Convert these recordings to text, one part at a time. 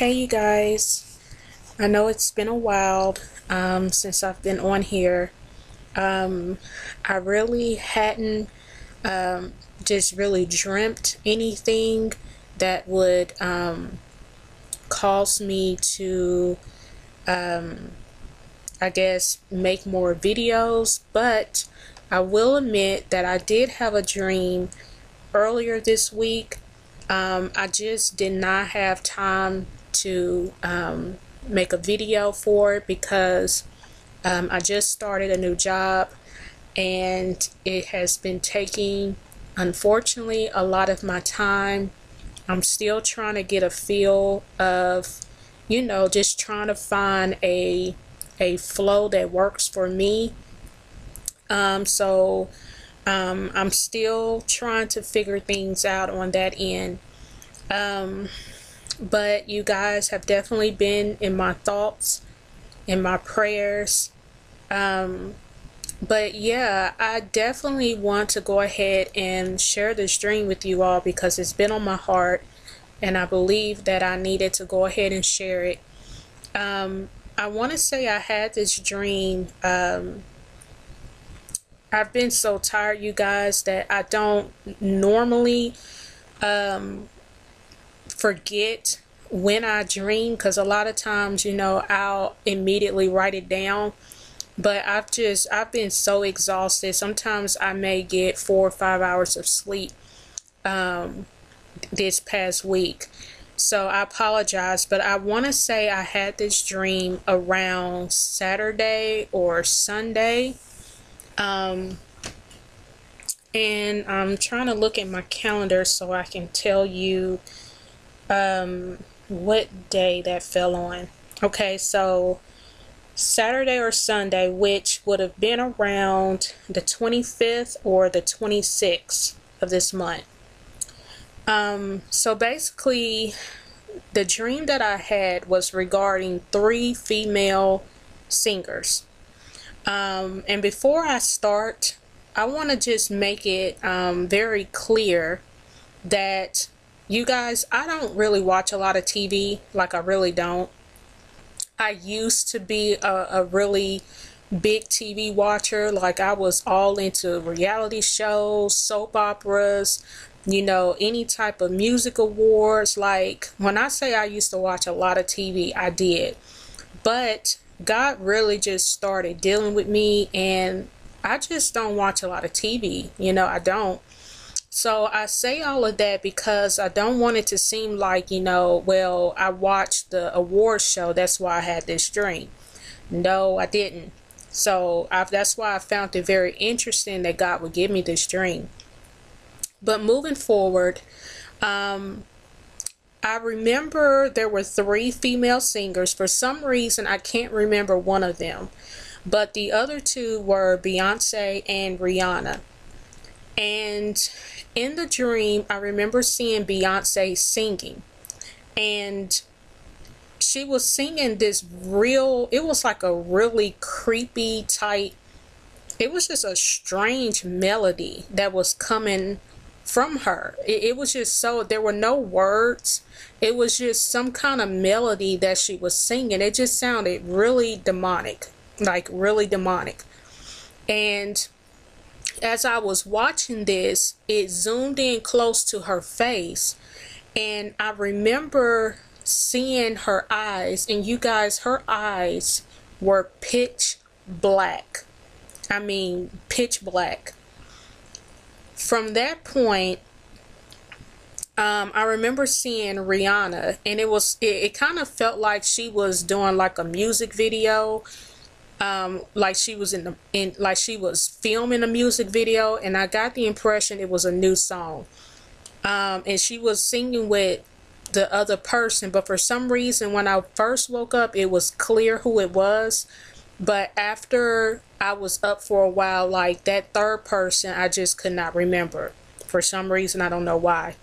Hey you guys, I know it's been a while since I've been on here. I really hadn't just really dreamt anything that would cause me to I guess make more videos, but I will admit that I did have a dream earlier this week. I just did not have time to make a video for it because I just started a new job and it has been taking, unfortunately, a lot of my time. I'm still trying to get a feel of, just trying to find a flow that works for me. So I'm still trying to figure things out on that end. But you guys have definitely been in my thoughts, in my prayers. But yeah, I definitely want to go ahead and share this dream with you all because it's been on my heart and I believe that I needed to go ahead and share it. I want to say I had this dream. I've been so tired, you guys, that I don't normally forget when I dream, because a lot of times, I'll immediately write it down. But I've been so exhausted. Sometimes I may get 4 or 5 hours of sleep this past week. So I apologize, but I want to say I had this dream around Saturday or Sunday. And I'm trying to look at my calendar so I can tell you what day that fell on. Okay, so Saturday or Sunday, which would have been around the 25th or the 26th of this month. So basically, the dream that I had was regarding 3 female singers. And before I start, I want to just make it very clear that you guys, I don't really watch a lot of TV. Like, I really don't. I used to be a really big TV watcher. Like, I was all into reality shows, soap operas, any type of music awards. Like, when I say I used to watch a lot of TV, I did. But God really just started dealing with me, and I just don't watch a lot of TV. I don't. So I say all of that because I don't want it to seem like, well, I watched the awards show, that's why I had this dream. No, I didn't. So that's why I found it very interesting that God would give me this dream. But moving forward, I remember there were 3 female singers. For some reason, I can't remember one of them. But the other 2 were Beyonce and Rihanna. And in the dream, I remember seeing Beyonce singing. And she was singing this it was like a really creepy type. It was just a strange melody that was coming from her. It was just there were no words. It was just some kind of melody that she was singing. It just sounded really demonic, like really demonic. And as I was watching this, it zoomed in close to her face, and I remember seeing her eyes, and you guys, her eyes were pitch black. I mean, pitch black. From that point, I remember seeing Rihanna, and it kind of felt like she was doing like a music video. Like she was like she was filming a music video, and I got the impression it was a new song. And she was singing with the other person, but for some reason when I first woke up, it was clear who it was. But after I was up for a while, like that third person, I just could not remember. For some reason, I don't know why.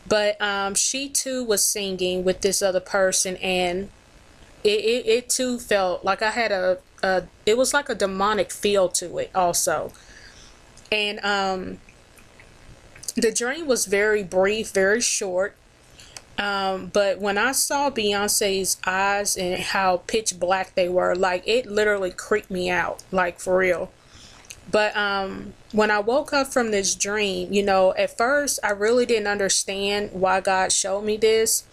But she too was singing with this other person, and it too felt like I had it was like a demonic feel to it also. And the dream was very brief, very short. But when I saw Beyonce's eyes and how pitch black they were, like it literally creeped me out, like for real. But when I woke up from this dream, you know, at first I really didn't understand why God showed me this.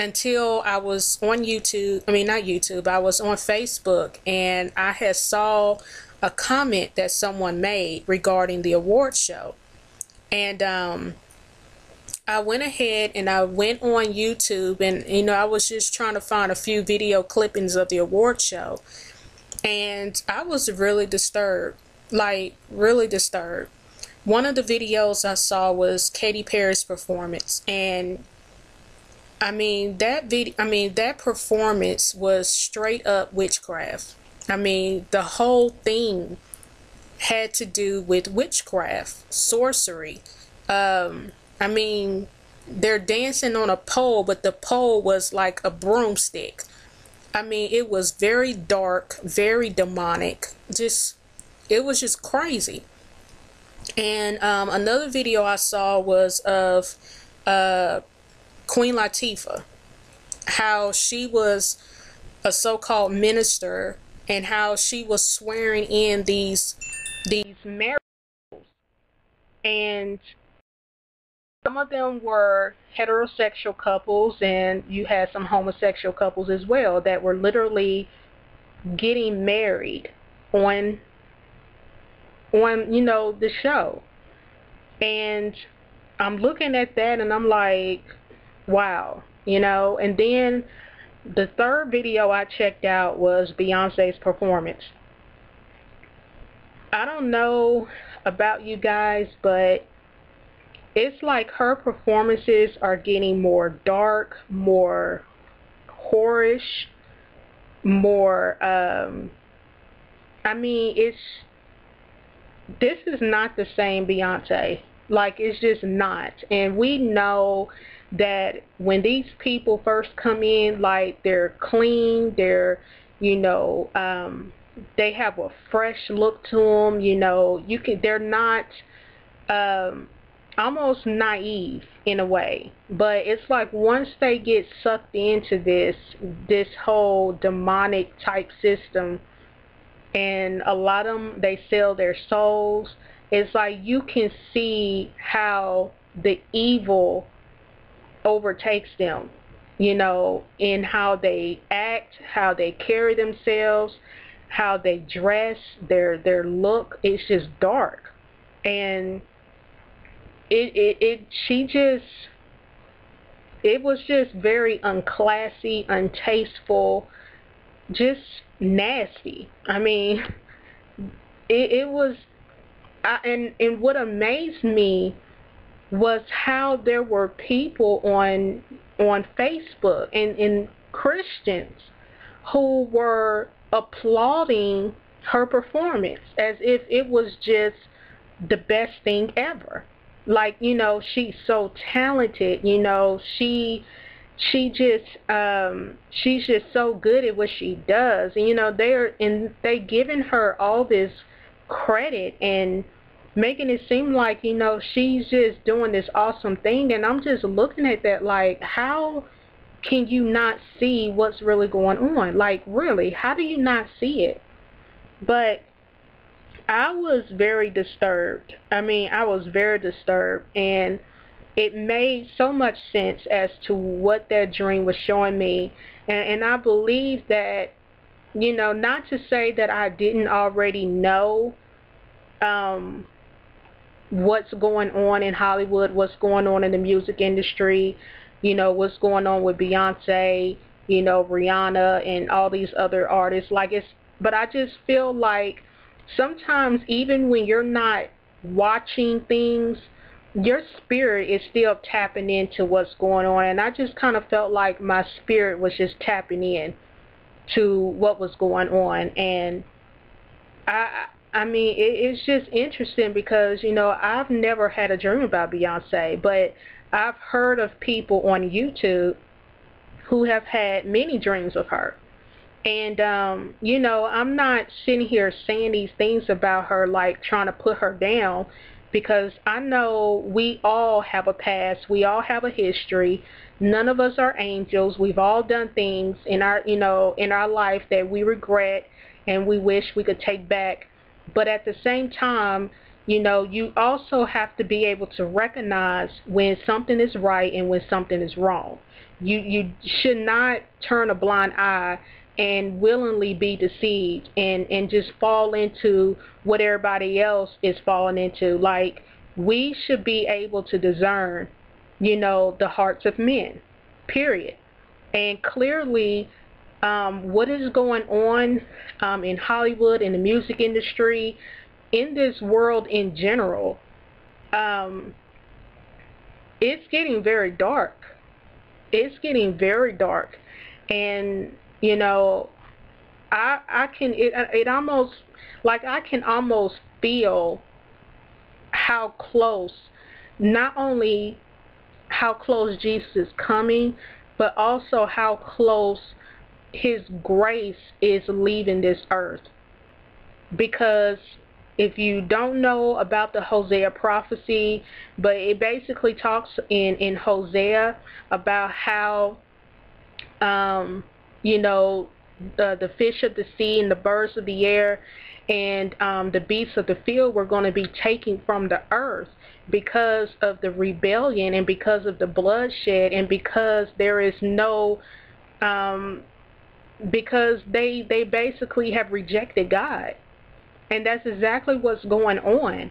Until I was on YouTube, I mean not YouTube, I was on Facebook and I had saw a comment that someone made regarding the award show. And I went ahead and I went on YouTube and, you know, I was just trying to find a few video clippings of the award show. And I was really disturbed, like really disturbed. One of the videos I saw was Katy Perry's performance, and that performance was straight up witchcraft. I mean, the whole thing had to do with witchcraft, sorcery. I mean, they're dancing on a pole, but the pole was like a broomstick. I mean, it was very dark, very demonic. It was just crazy. And another video I saw was of Queen Latifah, how she was a so-called minister and how she was swearing in these marriages, and some of them were heterosexual couples, and you had some homosexual couples as well that were literally getting married on you know, the show. And I'm looking at that and I'm like, wow, you know. And then the third video I checked out was Beyonce's performance. I don't know about you guys, but it's like her performances are getting more dark, more horrorish, more I mean, this is not the same Beyonce. Like, it's just not. And we know that when these people first come in, like, they're clean, they're, you know, they have a fresh look to them, you know, they're not almost naive in a way. But it's like once they get sucked into this whole demonic type system, and a lot of them, they sell their souls. It's like you can see how the evil overtakes them, you know, in how they act, how they carry themselves, how they dress, their look. It's just dark. And it was just very unclassy, untasteful, just nasty. I mean, it was, and what amazed me was how there were people on Facebook and Christians who were applauding her performance as if it was just the best thing ever. Like, you know, she's so talented, you know, she's just so good at what she does. And you know, they giving her all this credit and making it seem like, you know, she's just doing this awesome thing. And I'm just looking at that like, how can you not see what's really going on? Like, really, how do you not see it? But I was very disturbed. I mean, I was very disturbed, and it made so much sense as to what that dream was showing me. And I believe that, you know, not to say that I didn't already know what's going on in Hollywood, what's going on in the music industry, you know, what's going on with Beyonce, you know, Rihanna, and all these other artists. But I just feel like sometimes even when you're not watching things, your spirit is still tapping into what's going on. And I just kind of felt like my spirit was just tapping in to what was going on. And I mean, it's just interesting because, you know, I've never had a dream about Beyonce, but I've heard of people on YouTube who have had many dreams of her. And, you know, I'm not sitting here saying these things about her, like trying to put her down. because I know we all have a past, we all have a history. None of us are angels. We've all done things in our, in our life that we regret and we wish we could take back. But at the same time, you also have to be able to recognize when something is right and when something is wrong. You should not turn a blind eye and willingly be deceived and just fall into what everybody else is falling into. Like, we should be able to discern, the hearts of men, period. And clearly, what is going on in Hollywood, in the music industry, in this world in general, um, it's getting very dark. It's getting very dark. And, I can, it almost, like, I can almost feel how close, not only how close Jesus is coming, but also how close his grace is leaving this earth. Because if you don't know about the Hosea prophecy, but it basically talks in Hosea about how, you know, the fish of the sea and the birds of the air and the beasts of the field were going to be taken from the earth because of the rebellion and because of the bloodshed and because there is no, because they basically have rejected God. And that's exactly what's going on.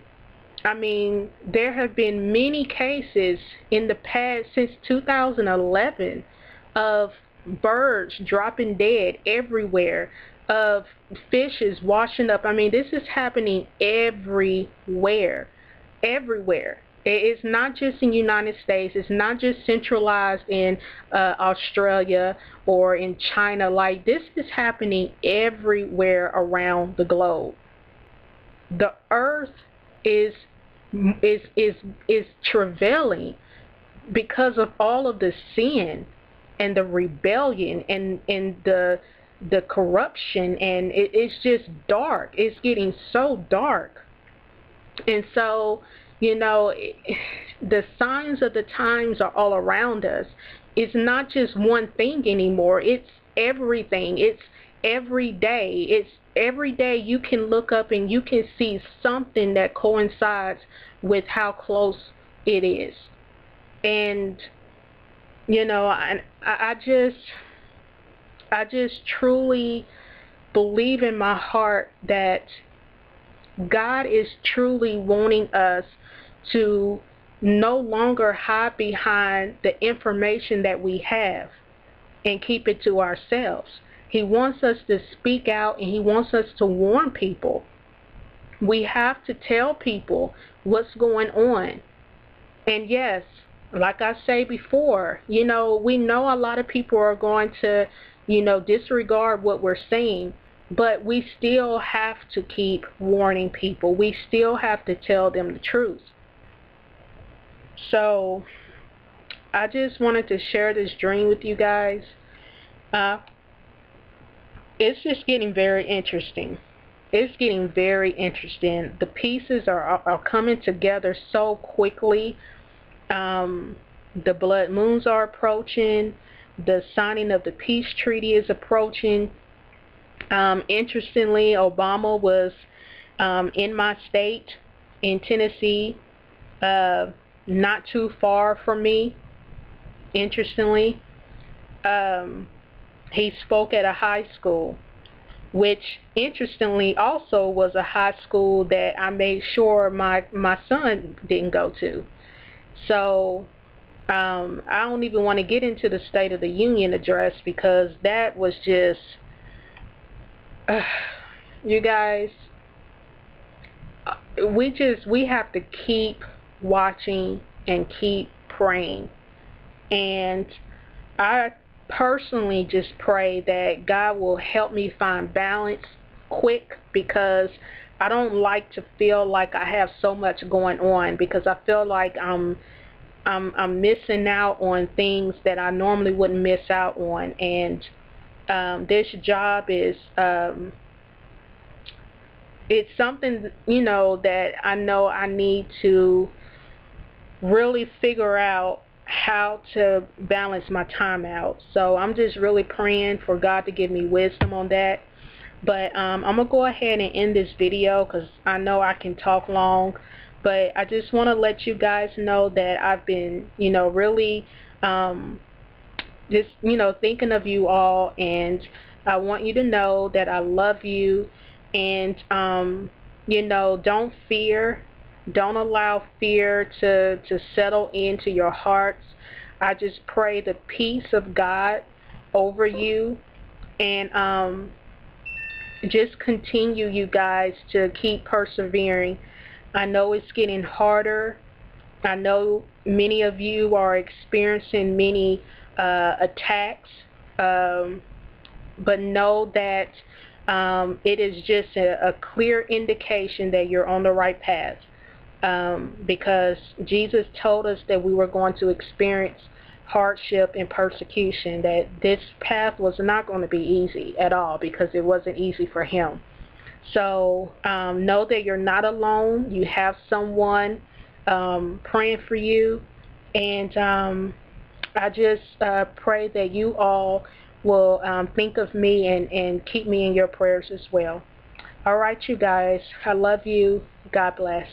I mean, there have been many cases in the past since 2011 of birds dropping dead everywhere, of fishes washing up. I mean, this is happening everywhere, everywhere. It's not just in the United States. It's not just centralized in Australia or in China. Like, this is happening everywhere around the globe. The earth is travailing because of all of the sin and the rebellion and the corruption, and it's just dark. It's getting so dark. And so, the signs of the times are all around us. It's not just one thing anymore. It's everything. It's every day. It's every day you can look up and you can see something that coincides with how close it is. And I just truly believe in my heart that God is truly wanting us to no longer hide behind the information that we have and keep it to ourselves. He wants us to speak out, and he wants us to warn people. We have to tell people what's going on. And yes, like I say before, we know a lot of people are going to, disregard what we're saying, but we still have to keep warning people. We still have to tell them the truth. So I just wanted to share this dream with you guys. It's just getting very interesting. It's getting very interesting. The pieces are coming together so quickly. The blood moons are approaching. The signing of the peace treaty is approaching. Interestingly, Obama was in my state, in Tennessee, not too far from me. Interestingly, he spoke at a high school, which interestingly also was a high school that I made sure my son didn't go to. So I don't even want to get into the State of the Union address because that was just, you guys, we have to keep watching and keep praying. And I personally just pray that God will help me find balance quick, because I don't like to feel like I have so much going on, because I feel like I'm missing out on things that I normally wouldn't miss out on. And this job is it's something, you know, that I know I need to really figure out how to balance my time out. So I'm just really praying for God to give me wisdom on that. But I'm going to go ahead and end this video because I know I can talk long. But I just want to let you guys know that I've been, you know, really just, you know, thinking of you all. And I want you to know that I love you. And, you know, don't fear. Don't allow fear to settle into your hearts. I just pray the peace of God over you. And just continue, you guys, to keep persevering. I know it's getting harder. I know many of you are experiencing many attacks, but know that it is just a clear indication that you're on the right path, because Jesus told us that we were going to experience hardship and persecution, that this path was not going to be easy at all because it wasn't easy for him. So know that you're not alone. You have someone praying for you, and I just pray that you all will think of me and keep me in your prayers as well. All right, you guys. I love you. God bless.